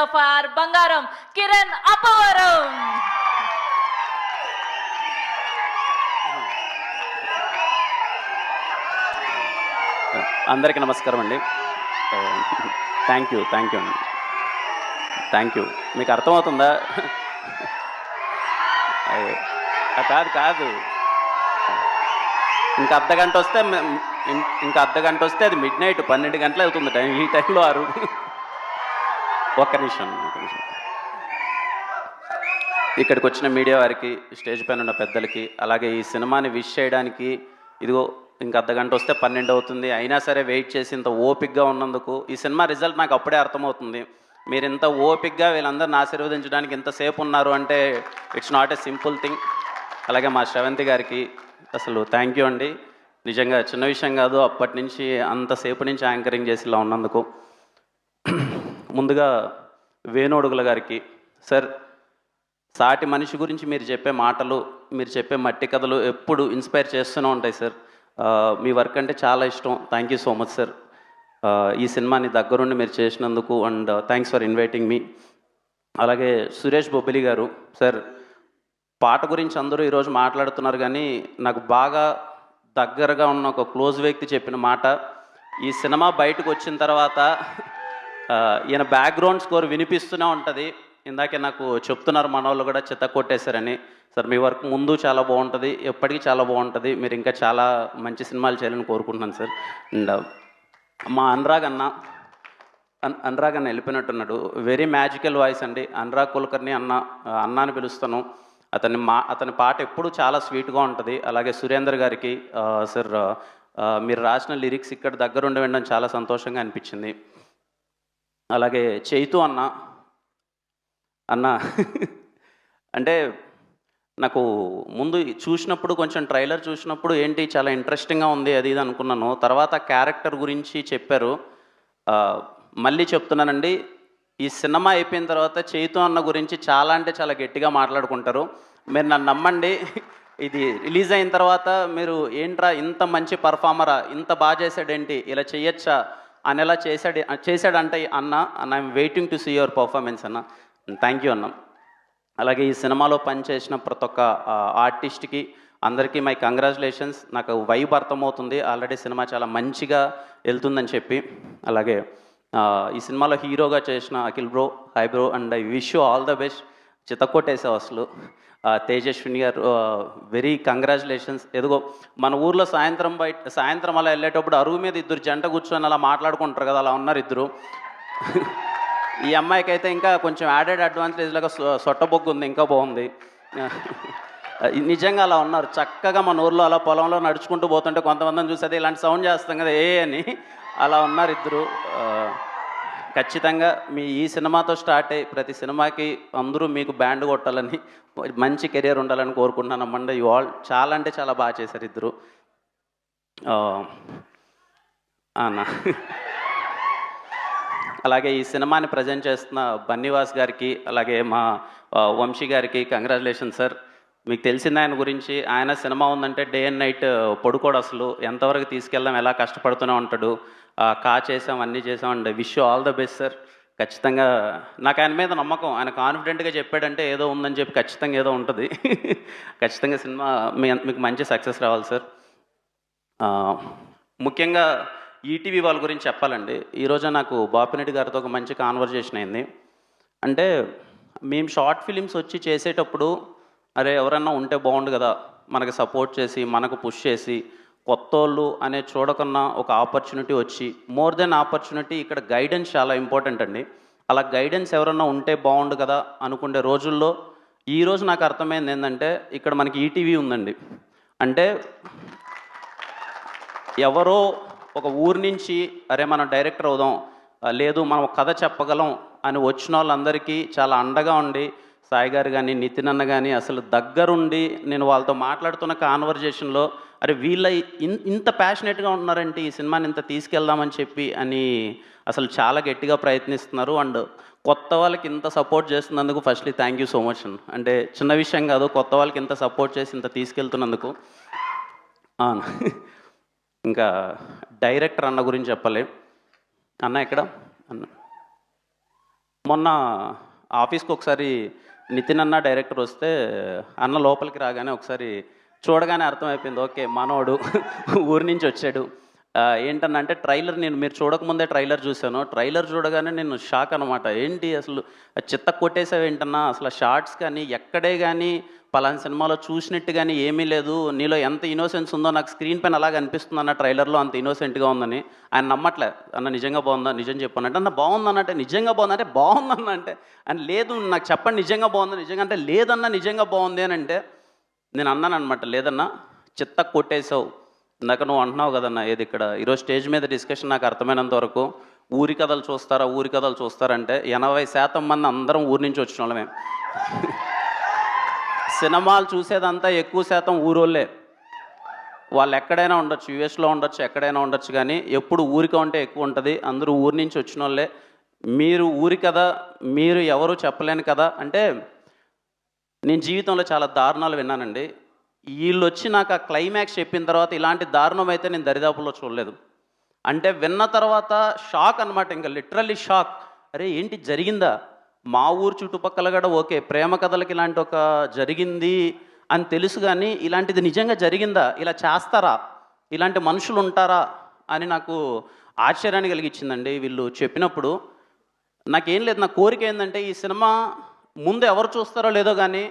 of our Bangaram, Kiran Appavaram. అందరికీ నమస్కారం అండి. థ్యాంక్ యూ అండి. Thank you. మీకు అర్థమవుతుందా? కాదు ఇంకా అర్ధగంట వస్తే అది మిడ్ నైట్ 12 గంటలు అవుతుంది టైం. ఈ టైంలో ఒక్క నిమిషం. ఇక్కడికి వచ్చిన మీడియా వారికి, స్టేజ్ పైన ఉన్న పెద్దలకి, అలాగే ఈ సినిమాని విష్ చేయడానికి ఇదిగో ఇంక అర్ధగంట వస్తే 12 అవుతుంది, అయినా సరే వెయిట్ చేసి ఇంత ఓపిక్గా ఉన్నందుకు, ఈ సినిమా రిజల్ట్ నాకు అప్పుడే అర్థమవుతుంది. మీరు ఇంత ఓపిక్గా వీళ్ళందరిని ఆశీర్వదించడానికి ఇంతసేపు ఉన్నారు అంటే it's not a simple thing. అలాగే మా శ్రవంతి గారికి అసలు థ్యాంక్ యూ అండి. నిజంగా చిన్న విషయం కాదు, అప్పటి నుంచి అంతసేపు నుంచి యాంకరింగ్ చేసి ఇలా ఉన్నందుకు. ముందుగా వేణోడుగుల గారికి, సార్ సాటి మనిషి గురించి మీరు చెప్పే మాటలు, మీరు చెప్పే మట్టి కథలు ఎప్పుడు ఇన్స్పైర్ చేస్తూనే ఉంటాయి సార్. మీ వర్క్ అంటే చాలా ఇష్టం. Thank you so much sir. ఈ సినిమాని దగ్గరుండి మీరు చేసినందుకు అండ్ థ్యాంక్స్ ఫర్ ఇన్వైటింగ్ మీ. అలాగే సురేష్ బొబ్బిలి గారు, సార్ పాట గురించి అందరూ ఈరోజు మాట్లాడుతున్నారు, కానీ నాకు బాగా దగ్గరగా ఉన్న ఒక క్లోజ్ వ్యక్తి చెప్పిన మాట, ఈ సినిమా బయటకు వచ్చిన తర్వాత ఈయన బ్యాక్గ్రౌండ్ స్కోర్ వినిపిస్తూనే ఉంటుంది. ఇందాకే నాకు చెప్తున్నారు మన వాళ్ళు కూడా చిత్త కొట్టేశారని. సార్ మీ వర్క్ ముందు చాలా బాగుంటుంది, ఎప్పటికీ చాలా బాగుంటుంది. మీరు ఇంకా చాలా మంచి సినిమాలు చేయాలని కోరుకుంటున్నాను సార్. అండ్ మా అనురాగ్ అన్న వెళ్ళిపోయినట్టున్నాడు. వెరీ మ్యాజికల్ వాయిస్ అండి. అనురాగ్ కులకర్ణి అన్న అని పిలుస్తాను. అతని పాట ఎప్పుడు చాలా స్వీట్గా ఉంటుంది. అలాగే సురేందర్ గారికి, సార్ మీరు రాసిన లిరిక్స్ ఇక్కడ దగ్గరుండి వినడం చాలా సంతోషంగా అనిపించింది. అలాగే చైతు అన్న అంటే నాకు ముందు చూసినప్పుడు కొంచెం ట్రైలర్ చూసినప్పుడు ఏంటి చాలా ఇంట్రెస్టింగ్గా ఉంది అది ఇది అనుకున్నాను. తర్వాత క్యారెక్టర్ గురించి చెప్పారు. మళ్ళీ చెప్తున్నానండి, ఈ సినిమా అయిపోయిన తర్వాత చైతు అన్న గురించి చాలా అంటే చాలా గట్టిగా మాట్లాడుకుంటారు. మీరు నన్ను నమ్మండి, ఇది రిలీజ్ అయిన తర్వాత మీరు ఏంట్రా ఇంత మంచి పర్ఫార్మరా, ఇంత బాగా చేశాడేంటి, ఇలా చేయొచ్చా అని ఎలా చేశాడంటే అన్న I'm waiting to see your performance అన్న. థ్యాంక్ యూ అన్న. అలాగే ఈ సినిమాలో పనిచేసిన ప్రతి ఒక్క ఆర్టిస్ట్కి అందరికీ మై కంగ్రాచులేషన్స్. నాకు వైబ్ అర్థమవుతుంది, ఆల్రెడీ సినిమా చాలా మంచిగా వెళ్తుందని చెప్పి. అలాగే ఈ సినిమాలో హీరోగా చేసిన Akhil bro, hi bro, and I wish you all the best. చితకొట్టేసావు అసలు. తేజస్విని గారు వెరీ కంగ్రాచులేషన్స్. ఎదుగో మన ఊర్లో సాయంత్రం అలా వెళ్ళేటప్పుడు అరుగు మీద ఇద్దరు జంట కూర్చొని అలా మాట్లాడుకుంటారు కదా, అలా ఉన్నారు ఇద్దరు. ఈ అమ్మాయికి అయితే ఇంకా కొంచెం యాడెడ్ అడ్వాంటేజ్లాగా సొట్టబొగ్గు ఉంది, ఇంకా బాగుంది. నిజంగా అలా ఉన్నారు చక్కగా. మన ఊర్లో అలా పొలంలో నడుచుకుంటూ పోతుంటే కొంతమందిని చూసి అదే ఇలాంటి సౌండ్ చేస్తాం కదా ఏ అని, అలా ఉన్నారు ఇద్దరు. ఖచ్చితంగా మీ ఈ సినిమాతో స్టార్ట్ అయ్యి ప్రతి సినిమాకి అందరూ మీకు బ్యాండ్ కొట్టాలని, మంచి కెరియర్ ఉండాలని కోరుకుంటున్నాను అమ్మండి. యు ఆల్ చాలా అంటే చాలా బాగా చేశారు ఇద్దరు. అన్న అలాగే ఈ సినిమాని ప్రజెంట్ చేస్తున్న బన్నీవాస్ గారికి, అలాగే మా వంశీ గారికి కంగ్రాచులేషన్ సార్. మీకు తెలిసింది ఆయన గురించి, ఆయన సినిమా ఉందంటే డే అండ్ నైట్ పడుకోడు అసలు. ఎంతవరకు తీసుకెళ్దాం, ఎలా కష్టపడుతూనే ఉంటాడు. చేసాం, అన్నీ చేసాం. And wish you all the best sir. ఖచ్చితంగా నాకు ఆయన మీద నమ్మకం. ఆయన కాన్ఫిడెంట్గా చెప్పాడంటే ఏదో ఉందని చెప్పి ఖచ్చితంగా ఏదో ఉంటుంది. ఖచ్చితంగా సినిమా మీకు మంచి సక్సెస్ రావాలి సార్. ముఖ్యంగా ఈటీవీ వాళ్ళ గురించి చెప్పాలండి. ఈరోజు నాకు బాపిరెడ్డి గారితో ఒక మంచి కాన్వర్జేషన్ అయింది. అంటే మేము షార్ట్ ఫిలిమ్స్ వచ్చి చేసేటప్పుడు అరే ఎవరన్నా ఉంటే బాగుండు కదా, మనకు సపోర్ట్ చేసి మనకు పుష్ చేసి, కొత్తోళ్ళు అనే చూడకన్నా ఒక ఆపర్చునిటీ వచ్చి, మోర్ దెన్ ఆపర్చునిటీ ఇక్కడ గైడెన్స్ చాలా ఇంపార్టెంట్ అండి. అలా గైడెన్స్ ఎవరన్నా ఉంటే బాగుండు కదా అనుకునే రోజుల్లో ఈరోజు నాకు అర్థమైంది ఏంటంటే ఇక్కడ మనకి ఈటీవీ ఉందండి. అంటే ఎవరో ఒక ఊరి నుంచి అరే మనం డైరెక్టర్ అవుదాం, లేదు మనం కథ చెప్పగలం అని వచ్చిన వాళ్ళందరికీ చాలా అండగా ఉండి, సాయి గారు కానీ నితిన్ అన్న కానీ అసలు దగ్గరుండి నేను వాళ్ళతో మాట్లాడుతున్న కాన్వర్జేషన్లో అరే వీళ్ళ ఇంత ప్యాషనెట్గా ఉన్నారంటే ఈ సినిమాని ఇంత తీసుకెళ్దామని చెప్పి అని అసలు చాలా గట్టిగా ప్రయత్నిస్తున్నారు. అండ్ కొత్త వాళ్ళకి ఇంత సపోర్ట్ చేస్తున్నందుకు firstly thank you so much. అంటే చిన్న విషయం కాదు, కొత్త వాళ్ళకి ఇంత సపోర్ట్ చేసి ఇంత తీసుకెళ్తున్నందుకు. ఇంకా డైరెక్టర్ అన్న గురించి చెప్పాలి. అన్న ఎక్కడ? మొన్న ఆఫీస్కి ఒకసారి నితిన్ అన్న డైరెక్టర్ వస్తే అన్న లోపలికి రాగానే ఒకసారి చూడగానే అర్థమైపోయింది, ఓకే మనోడు ఊరి నుంచి వచ్చాడు. ఏంటన్నా అంటే ట్రైలర్ మీరు చూడకముందే ట్రైలర్ చూశాను. ట్రైలర్ చూడగానే నేను షాక్ అనమాట. ఏంటి అసలు చిత్త కొట్టేసావు ఏంటన్నా, అసలు షార్ట్స్ కానీ ఎక్కడే కానీ పలానా సినిమాలో చూసినట్టు కానీ ఏమీ లేదు, నీలో ఎంత ఇన్నోసెన్స్ ఉందో నాకు స్క్రీన్ పైన అలాగ అనిపిస్తుంది అన్న, ట్రైలర్లో అంత ఇన్నోసెంట్గా ఉందని. ఆయన నమ్మట్లే, అన్న నిజంగా బాగుందా, నిజం చెప్పానంటే అన్న బాగుందన్నంటే నిజంగా బాగుందంటే బాగుందన్న అంటే ఆయన లేదు నాకు చెప్పండి నిజంగా బాగుంది, నిజంగా అంటే లేదన్నా నిజంగా బాగుంది అని అంటే నేను అన్నాను అనమాట, లేదన్నా చిత్త కొట్టేసావు. ఇందాక నువ్వు అంటున్నావు కదన్నా ఏది ఇక్కడ ఈరోజు స్టేజ్ మీద డిస్కషన్ నాకు అర్థమైనంత వరకు ఊరి కథలు చూస్తారంటే 80% మంది అందరం ఊరి నుంచి వచ్చిన వాళ్ళమే. సినిమాలు చూసేదంతా ఎక్కువ శాతం ఊరోళ్ళే. వాళ్ళు ఎక్కడైనా ఉండొచ్చు, యూఎస్లో ఉండొచ్చు, ఎక్కడైనా ఉండొచ్చు, కానీ ఎప్పుడు ఊరిక ఉంటే ఎక్కువ ఉంటుంది. అందరూ ఊరి నుంచి వచ్చిన వాళ్ళే. మీరు ఊరి కదా, మీరు ఎవరు చెప్పలేను కదా అంటే నేను జీవితంలో చాలా దారుణాలు విన్నానండి. వీళ్ళు వచ్చి నాకు ఆ క్లైమాక్స్ చెప్పిన తర్వాత ఇలాంటి దారుణం అయితే నేను దరిదాపుల్లో చూడలేదు. అంటే విన్న తర్వాత షాక్ అనమాట, ఇంకా లిటరల్లీ షాక్. అరే ఏంటి జరిగిందా, మా ఊరు చుట్టుపక్కల కూడా ఓకే ప్రేమ కథలకి ఇలాంటి ఒక జరిగింది అని తెలుసు, కానీ ఇలాంటిది నిజంగా జరిగిందా, ఇలా చేస్తారా, ఇలాంటి మనుషులు ఉంటారా అని నాకు ఆశ్చర్యాన్ని కలిగించిందండి వీళ్ళు చెప్పినప్పుడు. నాకేం లేదు, నా కోరిక ఏంటంటే ఈ సినిమా ముందు ఎవరు చూస్తారో లేదో కానీ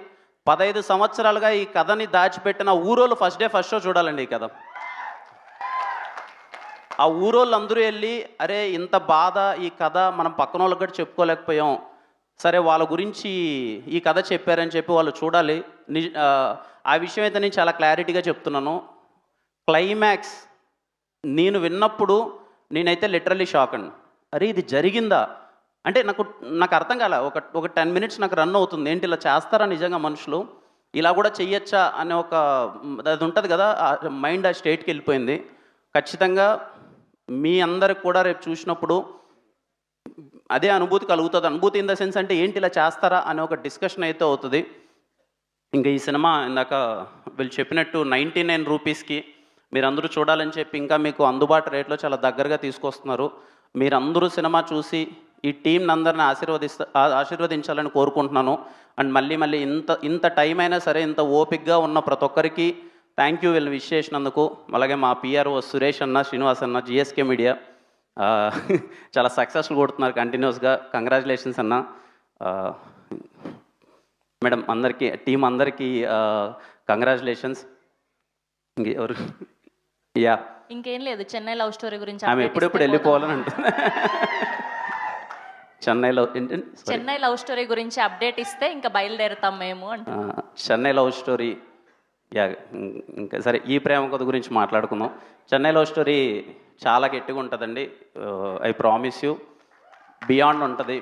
15 సంవత్సరాలుగా ఈ కథని దాచిపెట్టిన ఊరోళ్ళు ఫస్ట్ డే ఫస్ట్ షో చూడాలండి ఈ కథ. ఆ ఊరోళ్ళు అందరూ వెళ్ళి అరే ఇంత బాధ ఈ కథ మనం పక్కన వాళ్ళకి కూడా చెప్పుకోలేకపోయాం, సరే వాళ్ళ గురించి ఈ కథ చెప్పారని చెప్పి వాళ్ళు చూడాలి. ఆ విషయం అయితే నేను చాలా క్లారిటీగా చెప్తున్నాను. క్లైమాక్స్ నేను విన్నప్పుడు నేనైతే లిటరల్లీ షాక్ అండి. అరే ఇది జరిగిందా అంటే నాకు అర్థం కాలే. ఒక 10 మినిట్స్ నాకు రన్ అవుతుంది, ఏంటి ఇలా చేస్తారా నిజంగా మనుషులు, ఇలా కూడా చెయ్యొచ్చా అనే ఒక అది ఉంటుంది కదా, మైండ్ ఆ స్టేట్కి వెళ్ళిపోయింది. ఖచ్చితంగా మీ అందరికి కూడా రేపు చూసినప్పుడు అదే అనుభూతి కలుగుతుంది. అనుభూతి ఇన్ ద సెన్స్ అంటే ఏంటి ఇలా చేస్తారా అనే ఒక డిస్కషన్ అయితే అవుతుంది. ఇంకా ఈ సినిమా ఇందాక వీళ్ళు చెప్పినట్టు 99 రూపీస్కి మీరందరూ చూడాలని చెప్పి ఇంకా మీకు అందుబాటు రేట్లో చాలా దగ్గరగా తీసుకొస్తున్నారు. మీరందరూ సినిమా చూసి ఈ టీంని అందరిని ఆశీర్వదించాలని కోరుకుంటున్నాను. అండ్ మళ్ళీ ఇంత టైం అయినా సరే ఇంత ఓపిక్గా ఉన్న ప్రతి ఒక్కరికి థ్యాంక్ యూ వీళ్ళు విష్ చేసినందుకు. అలాగే మా పిఆర్ఓ సురేష్ అన్న, శ్రీనివాస్ అన్న, జిఎస్కే మీడియా చాలా సక్సెస్ఫుల్ కొడుతున్నారు కంటిన్యూస్గా. కంగ్రాచులేషన్స్ అన్న. మేడం అందరికీ, టీం అందరికీ కంగ్రాచులేషన్స్. ఇంకెవరు యా ఇంకేం లేదు, చెన్నై లవ్ స్టోరీ గురించి ఆమె ఎప్పుడెప్పుడు వెళ్ళిపోవాలని ఉంటుంది. చెన్నై లవ్ స్టోరీ గురించి అప్డేట్ ఇస్తే ఇంకా బయలుదేరుతాం మేము అంటే. చెన్నై లవ్ స్టోరీ యా ఇంకా సరే ఈ ప్రేమ కథ గురించి మాట్లాడుకుందాం. చెన్నై లవ్ స్టోరీ చాలా గట్టిగా ఉంటుందండి. ఐ ప్రామిస్ యూ బియాండ్ ఉంటుంది.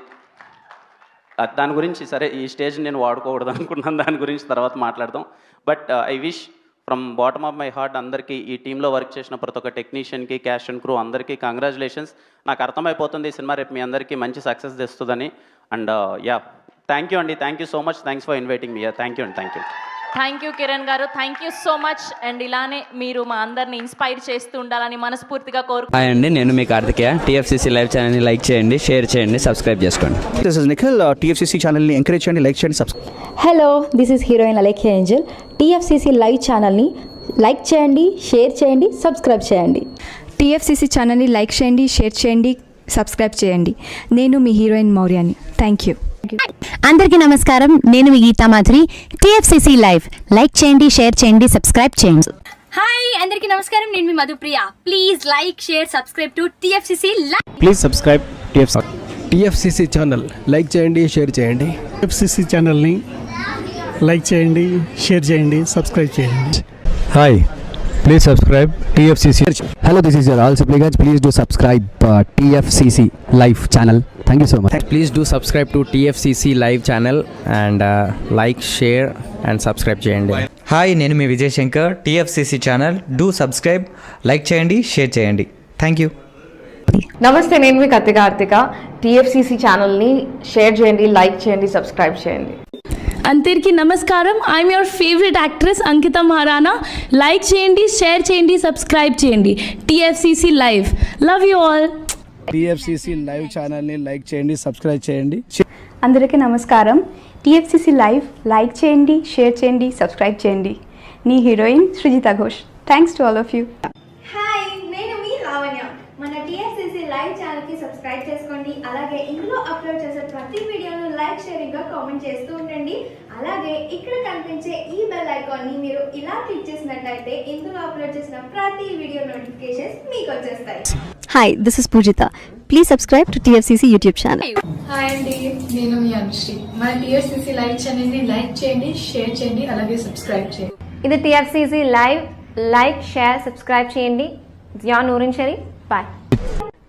దాని గురించి సరే ఈ స్టేజ్ నేను వాడుకోకూడదు అనుకున్నాను, దాని గురించి తర్వాత మాట్లాడదాం. But I wish from bottom of my heart అందరికీ, ఈ టీంలో వర్క్ చేసిన ప్రతి ఒక్క టెక్నీషియన్కి, క్యాస్ట్ అండ్ క్రూ అందరికీ కంగ్రాచులేషన్స్. నాకు అర్థమైపోతుంది ఈ సినిమా రేపు మీ అందరికీ మంచి సక్సెస్ తెస్తుందని. అండ్ యా థ్యాంక్ యూ అండి, thank you so much, thanks for inviting me. Thank you అండి, థ్యాంక్ యూ కిరణ్ గారు, thank you so much. And ఇలానే మీరు మా అందరిని ఇన్స్పైర్ చేస్తూ ఉండాలని మనస్ఫూర్తిగా హాయ్ అండి, నేను మీ కార్తికేయ. టీఎఫ్సీసీ లైవ్ ఛానల్ని లైక్ చేయండి, షేర్ చేయండి, సబ్స్క్రైబ్ చేసుకోండి. This is Nikhil. టీఎఫ్సీసీ ఛానల్ని ఎంకరేజ్ చేయండి, లైక్ చేయండి, subscribe. Hello, this is heroine Alekhya angel. TFCC live ఛానల్ని లైక్ చేయండి, షేర్ చేయండి, సబ్స్క్రైబ్ చేయండి. టీఎఫ్సీసీ ఛానల్ని లైక్ చేయండి, షేర్ చేయండి, సబ్స్క్రైబ్ చేయండి. నేను మీ హీరోయిన్ మౌర్యాని. Thank you. అందరికీ నమస్కారం, నేను మీ Geetha Madhuri. TFCC live like చేయండి, షేర్ చేయండి, సబ్స్క్రైబ్ చేయండి. హాయ్ అందరికీ నమస్కారం, నేను మీ Madhupriya. Please like, share, subscribe to TFCC live. Please subscribe TFCC channel like చేయండి, షేర్ చేయండి. టీఎఫ్సీసీ ఛానల్ని లైక్ చేయండి, షేర్ చేయండి, సబ్స్క్రైబ్ చేయండి. Hi, please subscribe TFCC. Hello, this is your all Sipligunj. Please do subscribe TFCC live channel. Thank you so much. Please do subscribe to TFCC live channel and like, share and subscribe చేయండి. Hi, నేను మీ Vijay Shankar. TFCC channel do subscribe, like చేయండి, share చేయండి. Thank you. నమస్తే, నేను మీ Karthika. TFCC ఛానల్ని share చేయండి, like చేయండి, సబ్స్క్రైబ్ చేయండి. అందరికీ నమస్కారం, I'm your favourite actress Ankita Maharana. Like చేయండి, షేర్ చేయండి, సబ్స్క్రైబ్ చేయండి. TFCC live. Love you all. TFCC live ఛానల్ని లైక్ చేయండి, సబ్స్క్రైబ్ చేయండి. అందరికీ నమస్కారం. టీఎఫ్సీసీ లైవ్ లైక్ చేయండి, షేర్ చేయండి, సబ్స్క్రైబ్ చేయండి. నీ heroine Srujitha Ghosh. Thanks to all of you. Hi, నేను మీ లావణ్య. మన టీఎఫ్సీసీ లైవ్ ఛానల్కి సబ్స్క్రైబ్ చేసుకోండి. అలాగే ఇందులో అప్లోడ్ చేసే ప్రతి వీడియోను లైక్, షేరింగ్గా కామెంట్ చేస్తూ ఉండండి. అలాగే ఇక్కడ కనిపించే ఈ బెల్ ఐకాన్ని మీరు ఇలా క్లిక్ చేసినట్లయితే ఇందులో అప్లోడ్ చేసిన ప్రతి వీడియో నోటిఫికేషన్స్ మీకు వచ్చేస్తాయి. Hi, this is Poojitha. Please subscribe to TFCC YouTube channel. Hi అండి, నేను మీ అనుశ్రీ. మన టీఎఫ్సీసీ లైవ్ ఛానల్ని లైక్ చేయండి, షేర్ చేయండి, అలాగే సబ్స్క్రైబ్ చేయండి. ఇది TFCC live. Like, share, subscribe చేయండి. Zia Noorin Sharif. Bye.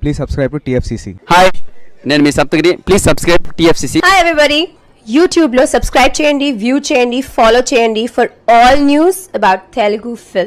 Please subscribe to TFCC. Hi, నేను మీ Saptagiri. Please subscribe TFCC. Hi everybody, యూట్యూబ్లో సబ్స్క్రైబ్ చేయండి, వ్యూ చేయండి, ఫాలో చేయండి for all news about Telugu film.